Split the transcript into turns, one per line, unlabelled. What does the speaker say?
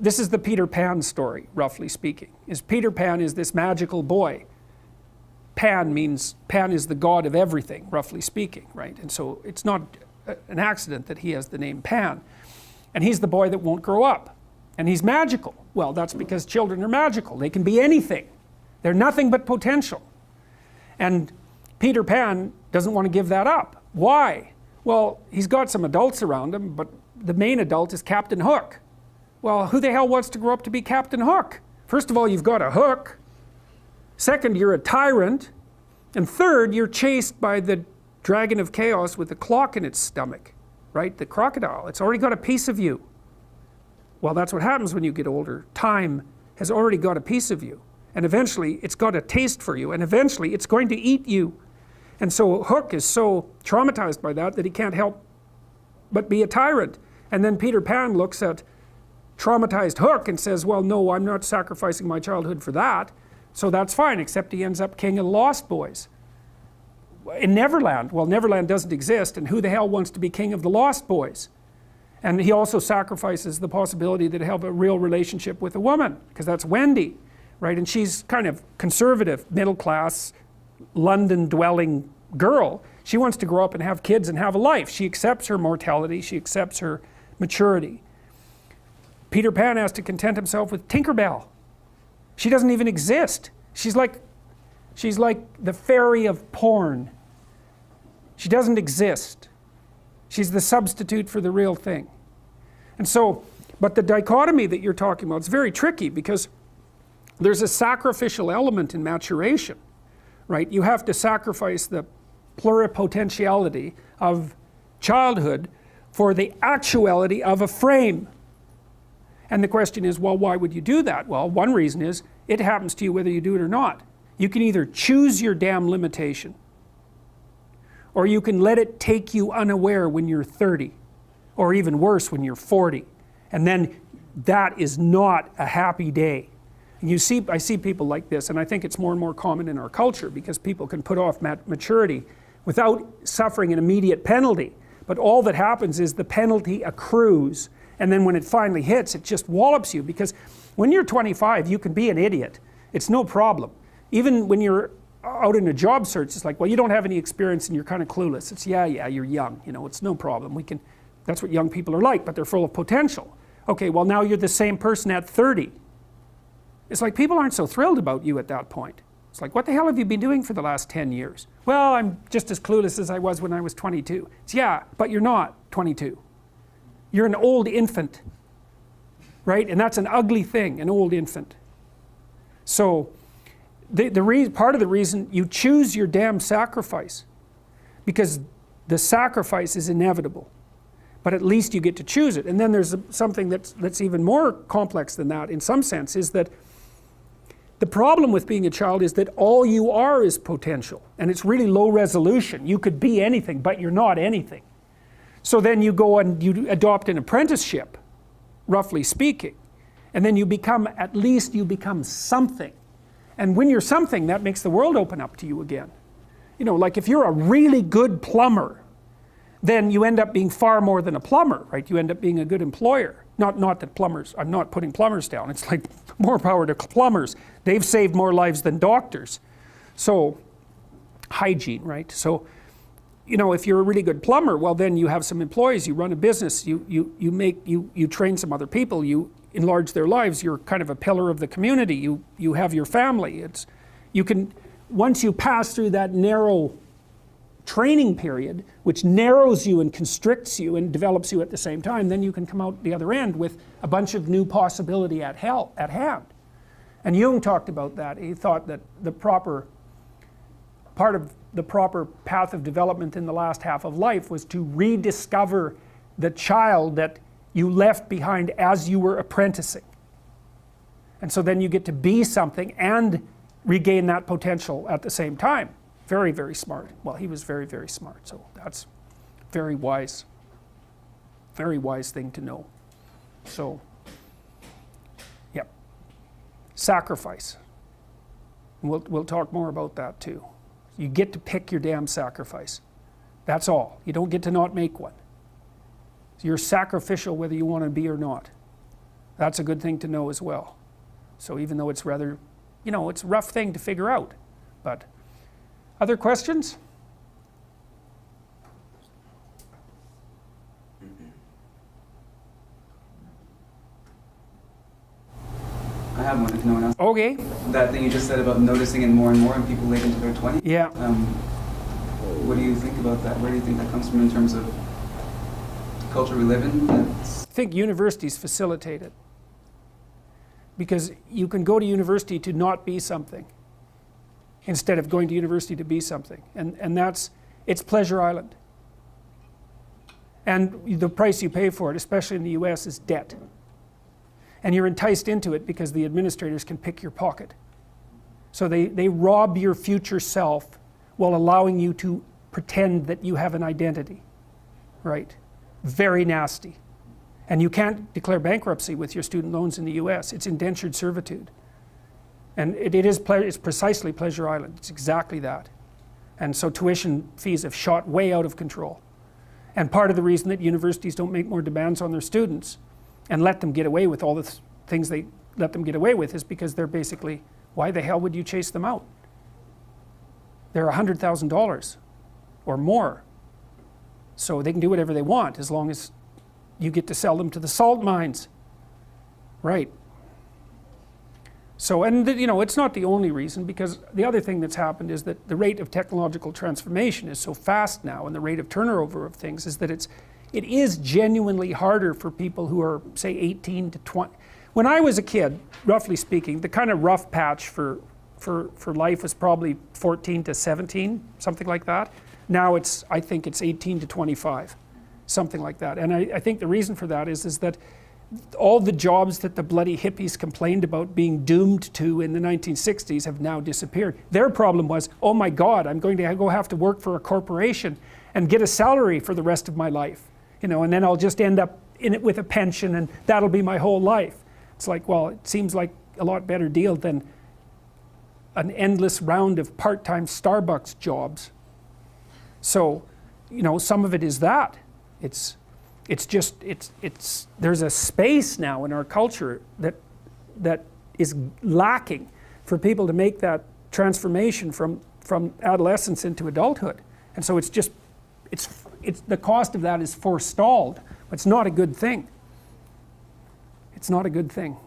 this is the Peter Pan story, roughly speaking. Peter Pan is this magical boy. Pan is the god of everything, roughly speaking, right? And so it's not an accident that he has the name Pan. And he's the boy that won't grow up. And he's magical. Well, that's because children are magical. They can be anything. They're nothing but potential. And Peter Pan doesn't want to give that up. Why? Well, he's got some adults around him, but the main adult is Captain Hook. Well, who the hell wants to grow up to be Captain Hook? First of all, you've got a hook. Second, you're a tyrant. And third, you're chased by the dragon of chaos with a clock in its stomach, right? The crocodile. It's already got a piece of you. Well, that's what happens when you get older. Time has already got a piece of you. And eventually, it's got a taste for you. And eventually, it's going to eat you. And so Hook is so traumatized by that he can't help but be a tyrant. And then Peter Pan looks at traumatized Hook and says, well, no, I'm not sacrificing my childhood for that. So that's fine, except he ends up king of the Lost Boys. In Neverland, well, Neverland doesn't exist, and who the hell wants to be king of the Lost Boys? And he also sacrifices the possibility that he'll have a real relationship with a woman, because that's Wendy, right? And she's kind of conservative, middle class, London dwelling girl. She wants to grow up and have kids and have a life. She accepts her mortality, she accepts her maturity. Peter Pan has to content himself with Tinkerbell. She doesn't even exist. She's like the fairy of porn. She doesn't exist. She's the substitute for the real thing. And so, but the dichotomy that you're talking about is very tricky, because there's a sacrificial element in maturation, right? You have to sacrifice the pluripotentiality of childhood for the actuality of a frame. And the question is, well, why would you do that? Well, one reason is it happens to you whether you do it or not. You can either choose your damn limitation, or you can let it take you unaware when you're 30, or even worse, when you're 40. And then that is not a happy day. And I see people like this, and I think it's more and more common in our culture, because people can put off maturity without suffering an immediate penalty. But all that happens is the penalty accrues, and then when it finally hits, it just wallops you. Because when you're 25, you can be an idiot. It's no problem. Even when you're out in a job search, it's like, well, you don't have any experience and you're kind of clueless. It's, yeah, you're young, it's no problem. That's what young people are like, but they're full of potential. Okay, well, now you're the same person at 30. It's like people aren't so thrilled about you at that point. It's like, what the hell have you been doing for the last 10 years? Well, I'm just as clueless as I was when I was 22. It's, yeah, but you're not 22. You're an old infant, right? And that's an ugly thing, an old infant. So part of the reason you choose your damn sacrifice, because the sacrifice is inevitable, but at least you get to choose it. And then there's something that's even more complex than that in some sense, is that the problem with being a child is that all you are is potential, and it's really low resolution. You could be anything, but you're not anything. So then you go and you adopt an apprenticeship, roughly speaking, and then at least you become something. And when you're something, that makes the world open up to you again. Like if you're a really good plumber, then you end up being far more than a plumber, right? You end up being a good employer. Not that plumbers, I'm not putting plumbers down. It's like more power to plumbers. They've saved more lives than doctors. So, hygiene, right? So, if you're a really good plumber, well, then you have some employees, you run a business, you train some other people, you enlarge their lives, you're kind of a pillar of the community, you have your family. Once you pass through that narrow training period, which narrows you and constricts you and develops you at the same time, then you can come out the other end with a bunch of new possibility at hand. And Jung talked about that. He thought that part of the proper path of development in the last half of life was to rediscover the child that you left behind as you were apprenticing. And so then you get to be something and regain that potential at the same time. Very, very smart. Well, he was very, very smart, so that's very wise thing to know. So, yep. Sacrifice. We'll talk more about that too. You get to pick your damn sacrifice. That's all. You don't get to not make one. You're sacrificial whether you want to be or not. That's a good thing to know as well. So even though it's rather, it's a rough thing to figure out. But other questions?
I have one if no one else.
Okay.
That thing you just said about noticing it more and more in people late into their 20s.
Yeah.
What do you think about that? Where do you think that comes from in terms of the culture we live in?
I think universities facilitate it. Because you can go to university to not be something instead of going to university to be something. And it's Pleasure Island. And the price you pay for it, especially in the US, is debt. And you're enticed into it because the administrators can pick your pocket. So they rob your future self while allowing you to pretend that you have an identity, right? Very nasty. And you can't declare bankruptcy with your student loans in the US. It's indentured servitude. And it's precisely Pleasure Island. It's exactly that. And so tuition fees have shot way out of control. And part of the reason that universities don't make more demands on their students and let them get away with all the things they let them get away with is because they're basically, why the hell would you chase them out? They're $100,000 or more. So they can do whatever they want as long as you get to sell them to the salt mines. Right. So, and it's not the only reason, because the other thing that's happened is that the rate of technological transformation is so fast now, and the rate of turnover of things is that it is genuinely harder for people who are, say, 18 to 20. When I was a kid, roughly speaking, the kind of rough patch for life was probably 14 to 17, something like that. Now I think it's 18 to 25, something like that. And I think the reason for that is that all the jobs that the bloody hippies complained about being doomed to in the 1960s have now disappeared. Their problem was, oh my God, I'm going to go have to work for a corporation and get a salary for the rest of my life. And then I'll just end up in it with a pension, and that'll be my whole life. It's like, well, it seems like a lot better deal than an endless round of part-time Starbucks jobs. So, some of it is that. There's a space now in our culture that is lacking for people to make that transformation from adolescence into adulthood. And so it's the cost of that is forestalled. It's not a good thing. It's not a good thing.